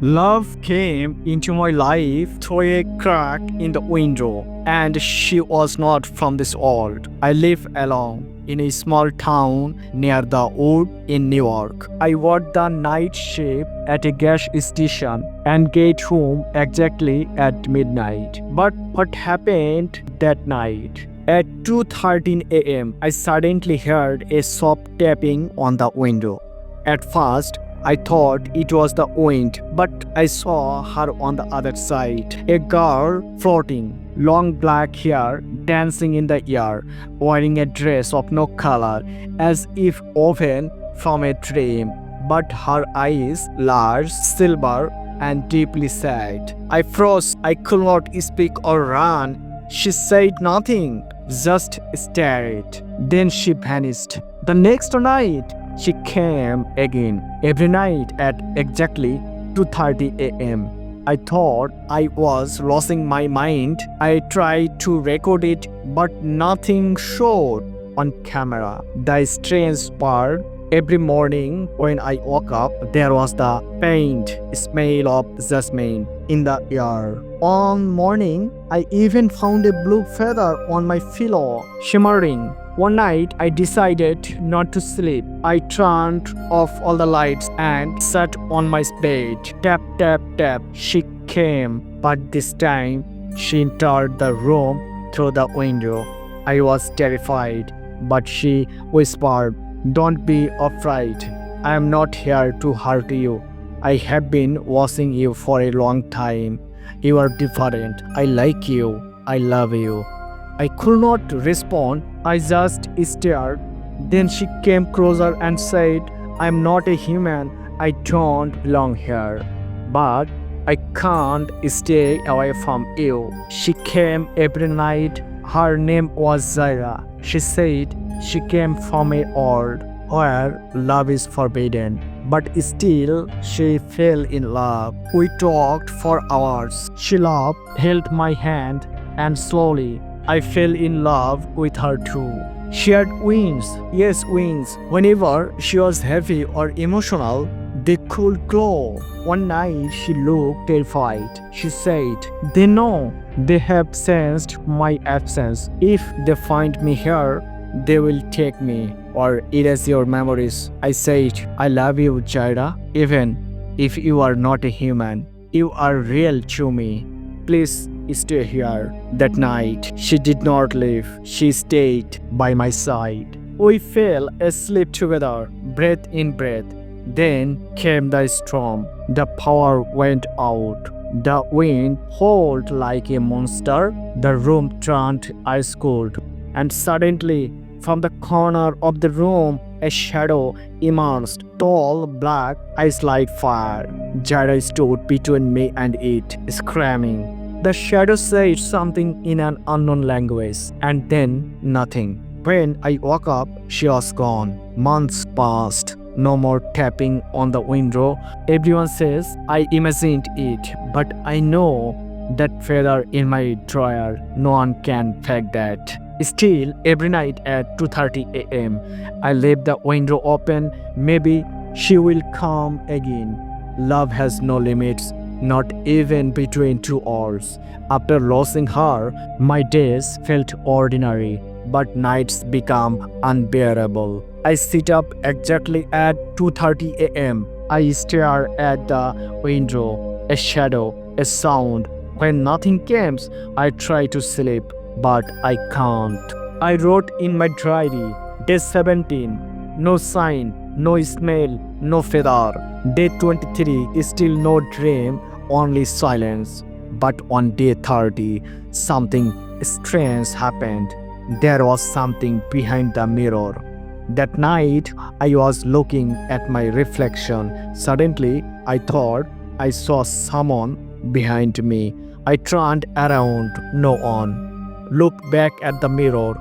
Love came into my life through a crack in the window, and she was not from this world. I live alone in a small town near the wood in New York. I worked the night shift at a gas station and get home exactly at midnight. But what happened that night? At 2:13 a.m., I suddenly heard a soft tapping on the window. At first, I thought it was the wind, but I saw her on the other side. A girl floating, long black hair dancing in the air, wearing a dress of no color, as if woven from a dream. But her eyes, large, silver, and deeply sad. I froze. I could not speak or run. She said nothing, just stared. Then she vanished. The next night, she came again, every night at exactly 2:30 a.m. I thought I was losing my mind. I tried to record it, but nothing showed on camera. The strange part, every morning when I woke up, there was the faint smell of jasmine in the air. One morning, I even found a blue feather on my pillow, shimmering. One night, I decided not to sleep. I turned off all the lights and sat on my bed. Tap, tap, tap. She came, but this time she entered the room through the window. I was terrified, but she whispered, "Don't be afraid. I am not here to hurt you. I have been watching you for a long time. You are different. I like you. I love you." I could not respond. I just stared. Then she came closer and said, "I'm not a human. I don't belong here. But I can't stay away from you." She came every night. Her name was Zayra. She said she came from a world where love is forbidden. But still, she fell in love. We talked for hours. She laughed, held my hand, and slowly I fell in love with her too. She had wings, yes, wings. Whenever she was happy or emotional, they could glow. One night she looked terrified. She said, "They know. They have sensed my absence. If they find me here, they will take me or erase your memories." I said, "I love you, Zayra. Even if you are not a human, you are real to me. Please stay here." That night, she did not leave. She stayed by my side. We fell asleep together, breath in breath. Then came the storm. The power went out. The wind howled like a monster. The room turned ice cold. And suddenly, from the corner of the room, a shadow emerged, tall, black, eyes like fire. Zayra stood between me and it, screaming. The shadow said something in an unknown language, and then nothing. When I woke up, she was gone. Months passed. No more tapping on the window. Everyone says I imagined it, but I know that feather in my drawer. No one can fake that. Still, every night at 2:30 a.m., I leave the window open. Maybe she will come again. Love has no limits, not even between two hours. After losing her, my days felt ordinary, but nights become unbearable. I sit up exactly at 2:30 a.m. I stare at the window, a shadow, a sound. When nothing comes, I try to sleep, but I can't. I wrote in my diary, day 17, no sign, no smell, no feather. Day 23, still no dream, only silence. But on day 30, something strange happened. There was something behind the mirror. That night, I was looking at my reflection. Suddenly, I thought I saw someone behind me. I turned around, no one. Looked back at the mirror,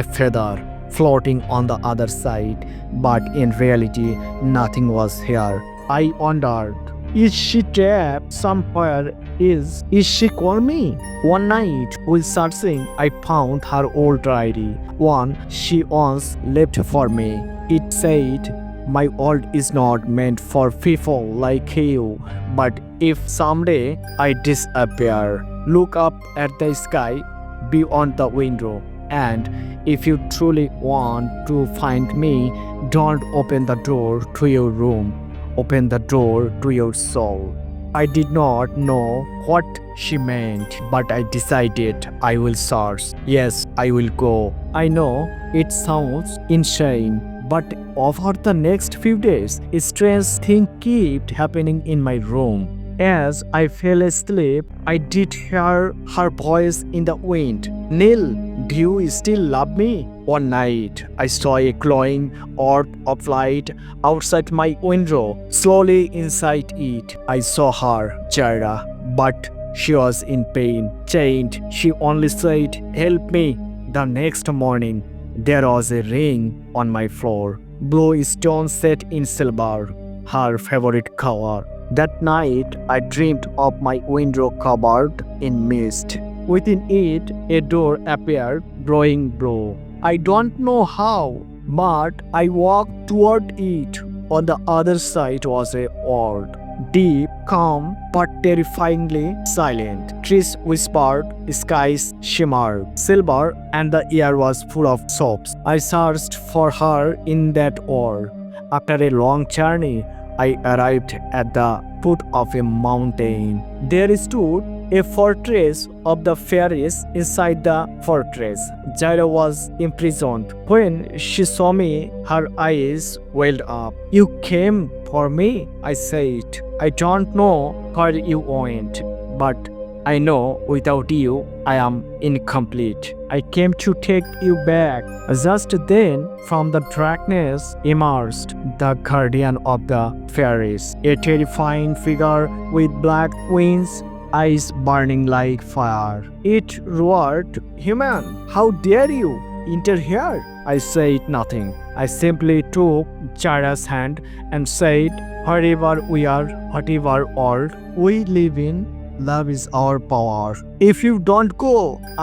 a feather floating on the other side, but in reality, nothing was here. I wondered, is she trapped somewhere? Is she calling me? One night, while searching, I found her old diary, one she once left for me. It said, "My world is not meant for people like you, but If someday I disappear, look up at the sky beyond the window. And if you truly want to find me, don't open the door to your room. Open the door to your soul. I did not know what she meant, but I decided I will search. Yes, I will go. I know it sounds insane, but over the next few days, a strange thing kept happening in my room. As I fell asleep, I did hear her voice in the wind. Neel, do you still love me? One night, I saw a glowing orb of light outside my window. Slowly inside it, I saw her, Zayra, but she was in pain, chained. She only said, "Help me." The next morning, there was a ring on my floor, blue stone set in silver, her favorite color. That night, I dreamed of my window covered in mist. Within it, a door appeared, glowing blue. I don't know how, but I walked toward it. On the other side was a world, deep, calm, but terrifyingly silent. Trees whispered, skies shimmered, silver, and the air was full of sobs. I searched for her in that world. After a long journey, I arrived at the foot of a mountain. There stood a fortress of the fairies. Inside the fortress, Zayra was imprisoned. When she saw me, her eyes welled up. "You came for me?" I said. "I don't know where you went, but I know without you, I am incomplete. I came to take you back." Just then, from the darkness emerged the guardian of the fairies, a terrifying figure with black wings, eyes burning like fire. It roared, "Human, how dare you enter here?" I said nothing. I simply took Zayra's hand and said, "Wherever we are, whatever world we live in, love is our power. If you don't go,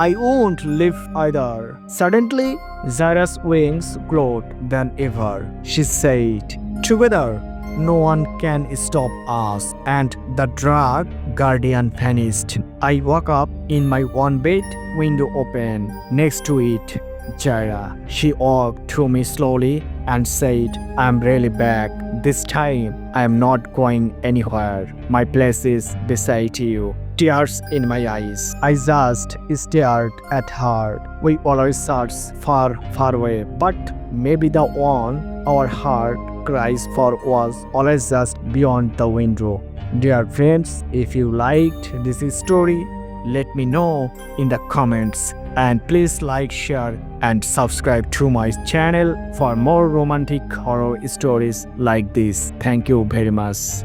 I won't live either." Suddenly, Zayra's wings glowed than ever. She said, "Together, no one can stop us." And the dark guardian vanished. I woke up in my own bed, window open. Next to it, Zayra. She walked to me slowly and said, "I'm really back. This time, I am not going anywhere. My place is beside you." Tears in my eyes. I just stared at her. We always search far, far away, but maybe the one our heart cries for was always just beyond the window. Dear friends, if you liked this story, let me know in the comments. And please like, share, and subscribe to my channel for more romantic horror stories like this. Thank you very much.